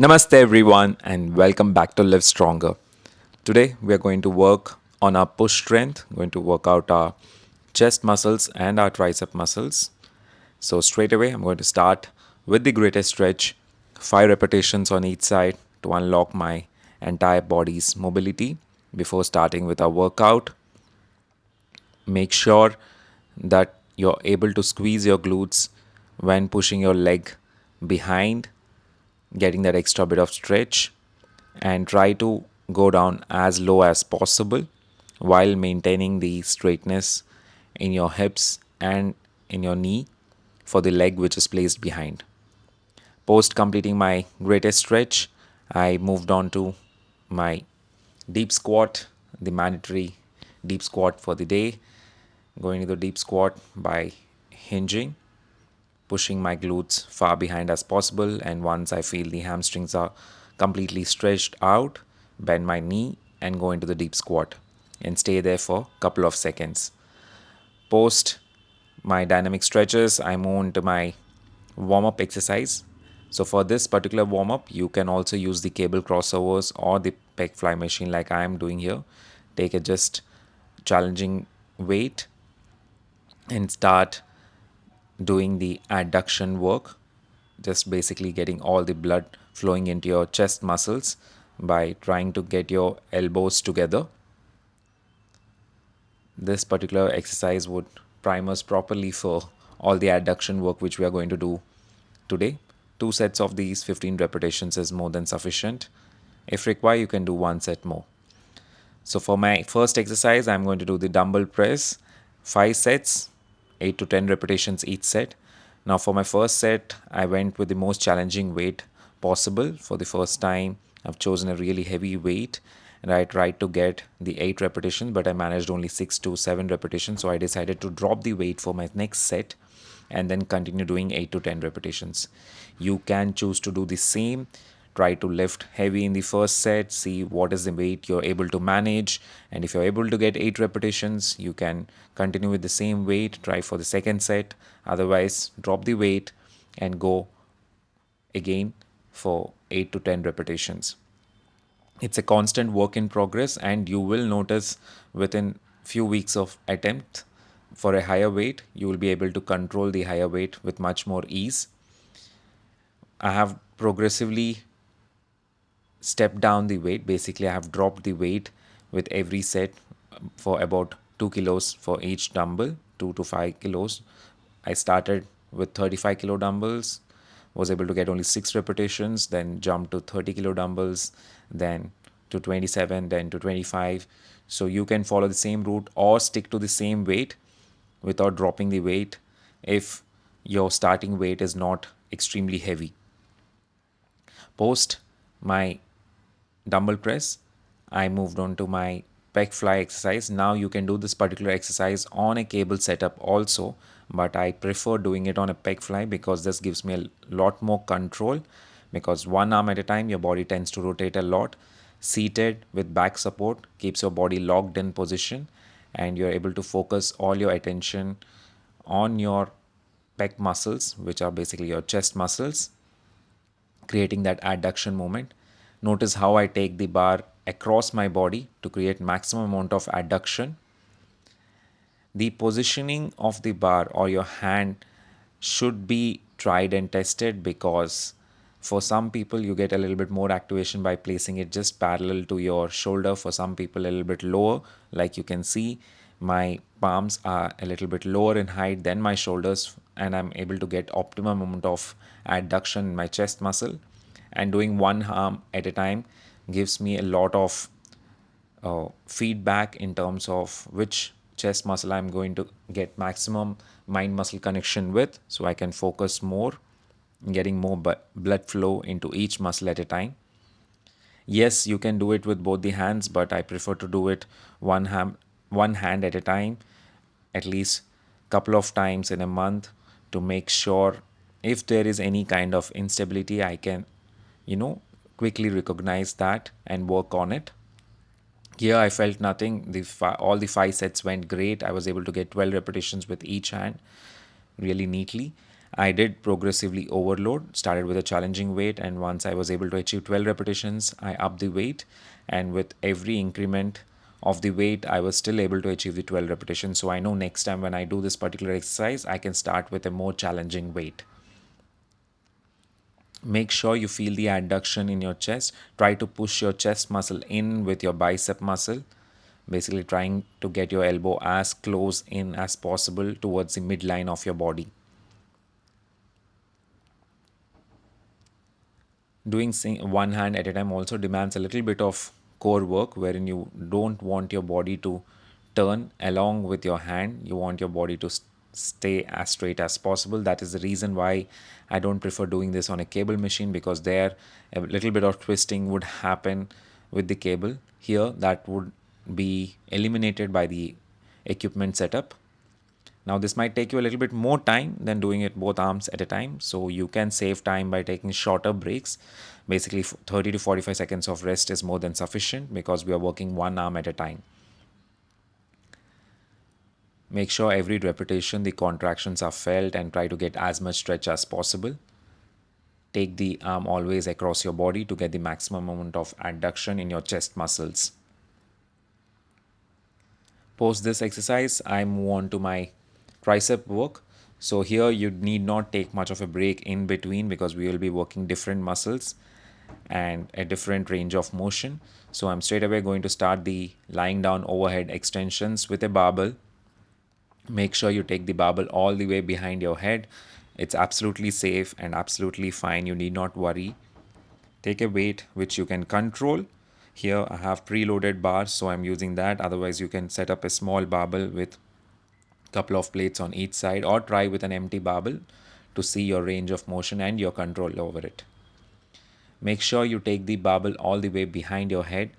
Namaste everyone and welcome back to LiveStronger. Today we are going to work on our push strength, going to work out our chest muscles and our tricep muscles. So straight away I'm going to start with the greatest stretch, 5 repetitions on each side to unlock my entire body's mobility. Before starting with our workout, make sure that you're able to squeeze your glutes when pushing your leg behind, getting that extra bit of stretch, and try to go down as low as possible while maintaining the straightness in your hips and in your knee for the leg which is placed behind. Post completing my greatest stretch, I moved on to my deep squat, the mandatory deep squat for the day. Going to the deep squat by hinging, pushing my glutes far behind as possible, and once I feel the hamstrings are completely stretched out, bend my knee and go into the deep squat and stay there for a couple of seconds. Post my dynamic stretches, I move into my warm up exercise. So, for this particular warm up, you can also use the cable crossovers or the pec fly machine like I am doing here. Take a just challenging weight and start doing the adduction work, just basically getting all the blood flowing into your chest muscles by trying to get your elbows together. This particular exercise would prime us properly for all the adduction work which we are going to do today. Two sets of these 15 repetitions is more than sufficient. If required, you can do one set more. So for my first exercise, I'm going to do the dumbbell press, 5 sets, 8 to 10 repetitions each set. Now for my first set, I went with the most challenging weight possible. For the first time, I've chosen a really heavy weight and I tried to get the 8 repetitions, but I managed only 6 to 7 repetitions. So I decided to drop the weight for my next set and then continue doing 8 to 10 repetitions. You can choose to do the same. Try to lift heavy in the first set, see what is the weight you're able to manage, and if you're able to get 8 repetitions, you can continue with the same weight. Try for the second set, otherwise drop the weight and go again for 8 to 10 repetitions. It's a constant work in progress, and you will notice within few weeks of attempt for a higher weight, you will be able to control the higher weight with much more ease. I have progressively stepped down the weight. Basically, I have dropped the weight with every set for about 2 kilos for each dumbbell, 2 to 5 kilos. I started with 35 kilo dumbbells, was able to get only 6 repetitions, then jumped to 30 kilo dumbbells, then to 27, then to 25. So you can follow the same route or stick to the same weight without dropping the weight if your starting weight is not extremely heavy. Post my dumbbell press, I moved on to my pec fly exercise. Now you can do this particular exercise on a cable setup also, but I prefer doing it on a pec fly because this gives me a lot more control, because one arm at a time your body tends to rotate a lot. Seated with back support keeps your body locked in position and you're able to focus all your attention on your pec muscles, which are basically your chest muscles, creating that adduction moment. Notice how I take the bar across my body to create maximum amount of adduction. The positioning of the bar or your hand should be tried and tested, because for some people you get a little bit more activation by placing it just parallel to your shoulder. For some people a little bit lower. Like you can see, my palms are a little bit lower in height than my shoulders, and I'm able to get optimum amount of adduction in my chest muscle. And doing one arm at a time gives me a lot of feedback in terms of which chest muscle I'm going to get maximum mind muscle connection with, so I can focus more, getting more blood flow into each muscle at a time. Yes, you can do it with both the hands, but I prefer to do it one hand at a time, at least couple of times in a month, to make sure if there is any kind of instability, I can, quickly recognize that and work on it. Here I felt nothing. All the 5 sets went great. I was able to get 12 repetitions with each hand really neatly. I did progressively overload, started with a challenging weight, and once I was able to achieve 12 repetitions, I upped the weight. And with every increment of the weight, I was still able to achieve the 12 repetitions. So I know next time when I do this particular exercise, I can start with a more challenging weight. Make sure you feel the adduction in your chest. Try to push your chest muscle in with your bicep muscle, basically trying to get your elbow as close in as possible towards the midline of your body. Doing one hand at a time also demands a little bit of core work, wherein you don't want your body to turn along with your hand. You want your body to stay as straight as possible. That is the reason why I don't prefer doing this on a cable machine, because there a little bit of twisting would happen with the cable. Here that would be eliminated by the equipment setup. Now this might take you a little bit more time than doing it both arms at a time. So you can save time by taking shorter breaks. Basically 30 to 45 seconds of rest is more than sufficient because we are working one arm at a time. Make sure every repetition the contractions are felt and try to get as much stretch as possible. Take the arm always across your body to get the maximum amount of adduction in your chest muscles. Post this exercise, I move on to my tricep work. So here you need not take much of a break in between because we will be working different muscles and a different range of motion. So I'm straight away going to start the lying down overhead extensions with a barbell. Make sure you take the barbell all the way behind your head. It's absolutely safe and absolutely fine. You need not worry. Take a weight which you can control. Here I have preloaded bars, so I'm using that. Otherwise, you can set up a small barbell with a couple of plates on each side, or try with an empty barbell to see your range of motion and your control over it. Make sure you take the barbell all the way behind your head.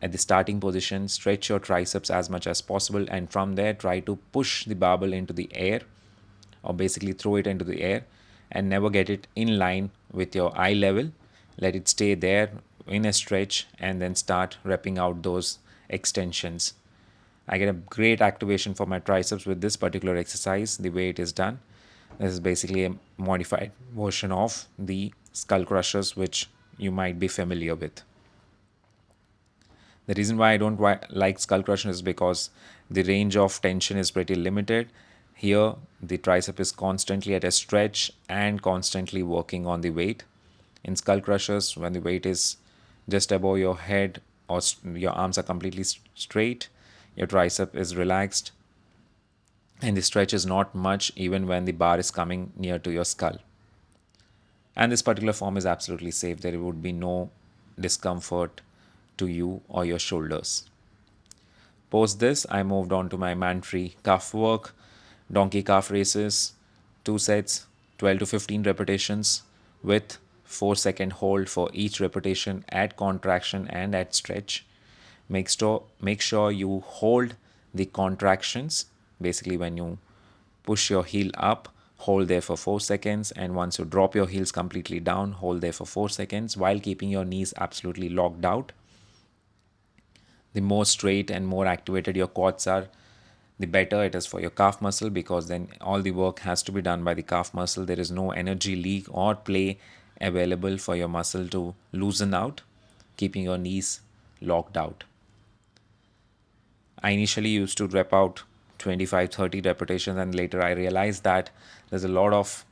At the starting position, stretch your triceps as much as possible, and from there, try to push the barbell into the air, or basically throw it into the air, and never get it in line with your eye level. Let it stay there in a stretch and then start repping out those extensions. I get a great activation for my triceps with this particular exercise, the way it is done. This is basically a modified version of the skull crushers, which you might be familiar with. The reason why I don't like skull crushers is because the range of tension is pretty limited. Here, the tricep is constantly at a stretch and constantly working on the weight. In skull crushers, when the weight is just above your head or your arms are completely straight, your tricep is relaxed, and the stretch is not much even when the bar is coming near to your skull. And this particular form is absolutely safe. There would be no discomfort to you or your shoulders. Post this, I moved on to my mandatory calf work, donkey calf races, 2 sets, 12 to 15 repetitions with 4-second hold for each repetition at contraction and at stretch. Make sure you hold the contractions. Basically, when you push your heel up, hold there for 4 seconds, and once you drop your heels completely down, hold there for 4 seconds while keeping your knees absolutely locked out. The more straight and more activated your quads are, the better it is for your calf muscle, because then all the work has to be done by the calf muscle. There is no energy leak or play available for your muscle to loosen out, keeping your knees locked out. I initially used to rep out 25-30 repetitions, and later I realized that there's a lot of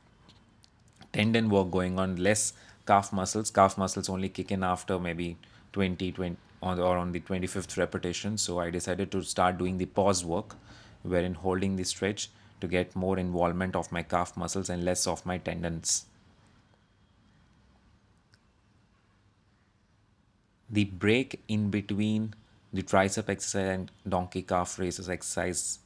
tendon work going on, less calf muscles. Calf muscles only kick in after maybe 20 or on the 25th repetition. So I decided to start doing the pause work, wherein holding the stretch to get more involvement of my calf muscles and less of my tendons. The break in between the tricep exercise and donkey calf raises exercise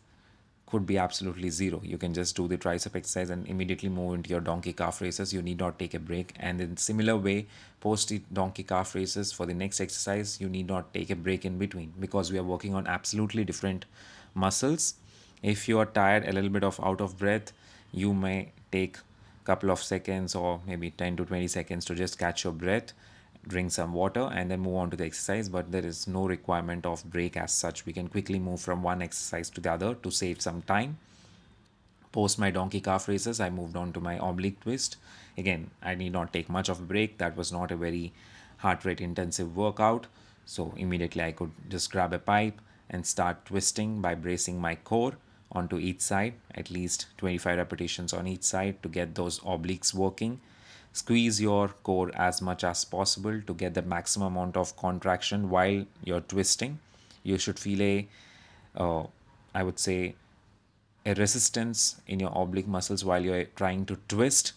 could be absolutely zero. You can just do the tricep exercise and immediately move into your donkey calf races. You need not take a break. And in similar way, post the donkey calf races for the next exercise, you need not take a break in between, because we are working on absolutely different muscles. If you are tired, a little bit of out of breath, you may take a couple of seconds or maybe 10 to 20 seconds to just catch your breath, drink some water, and then move on to the exercise. But there is no requirement of break as such. We can quickly move from one exercise to the other to save some time. Post my donkey calf raises, I moved on to my oblique twist. Again, I need not take much of a break. That was not a very heart rate intensive workout. So immediately I could just grab a pipe and start twisting by bracing my core onto each side, at least 25 repetitions on each side to get those obliques working. Squeeze your core as much as possible to get the maximum amount of contraction while you're twisting. You should feel uh, I would say, a resistance in your oblique muscles while you're trying to twist,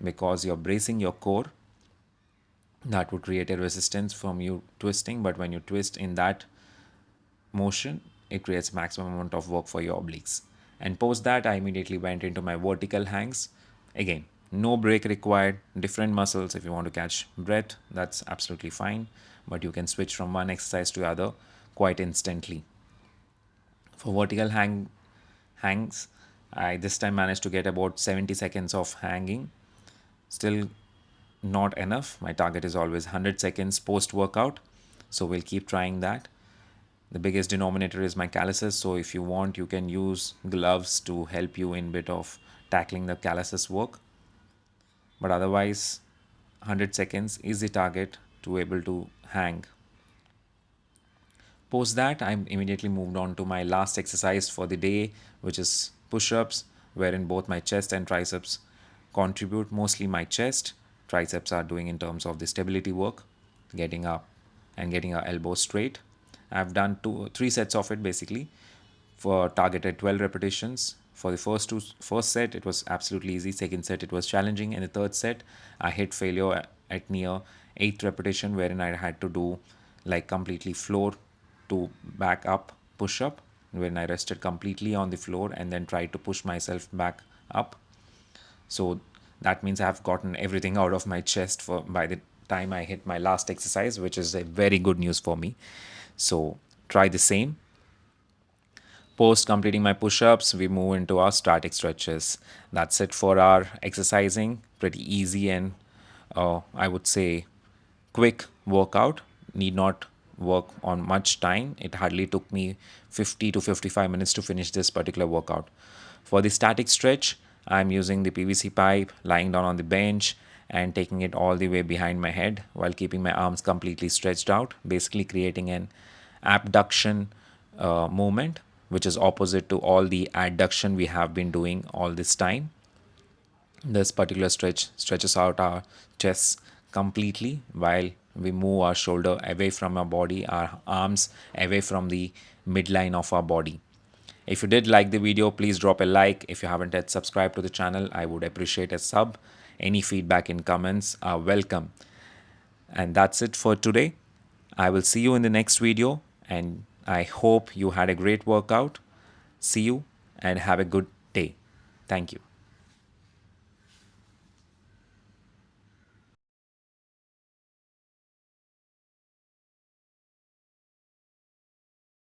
because you're bracing your core. That would create a resistance from you twisting, but when you twist in that motion, it creates maximum amount of work for your obliques. And post that, I immediately went into my vertical hangs. Again, no break required, different muscles. If you want to catch breath, that's absolutely fine, but you can switch from one exercise to other quite instantly. For vertical hangs, I this time managed to get about 70 seconds of hanging. Still not enough. My target is always 100 seconds post workout. So we'll keep trying that. The biggest denominator is my calluses. So if you want, you can use gloves to help you in bit of tackling the calluses work. But otherwise, 100 seconds is the target to able to hang. Post that, I immediately moved on to my last exercise for the day, which is push-ups, wherein both my chest and triceps contribute. Mostly my chest, triceps are doing in terms of the stability work, getting up and getting our elbows straight. I've done three sets of it basically, for targeted 12 repetitions. For the first set, it was absolutely easy. Second set, it was challenging. And the third set, I hit failure at near 8th repetition, wherein I had to do like completely floor to back up push up, when I rested completely on the floor and then tried to push myself back up. So that means I've gotten everything out of my chest for by the time I hit my last exercise, which is a very good news for me. So try the same. Post completing my push ups, we move into our static stretches. That's it for our exercising. Pretty easy and I would say quick workout. Need not work on much time. It hardly took me 50 to 55 minutes to finish this particular workout. For the static stretch, I'm using the PVC pipe, lying down on the bench, and taking it all the way behind my head while keeping my arms completely stretched out, basically creating an abduction movement, which is opposite to all the adduction we have been doing all this time. This particular stretch stretches out our chest completely while we move our shoulder away from our body, our arms away from the midline of our body. If you did like the video, please drop a like. If you haven't yet subscribed to the channel, I would appreciate a sub. Any feedback in comments are welcome. And that's it for today. I will see you in the next video, and I hope you had a great workout. See you and have a good day. Thank you.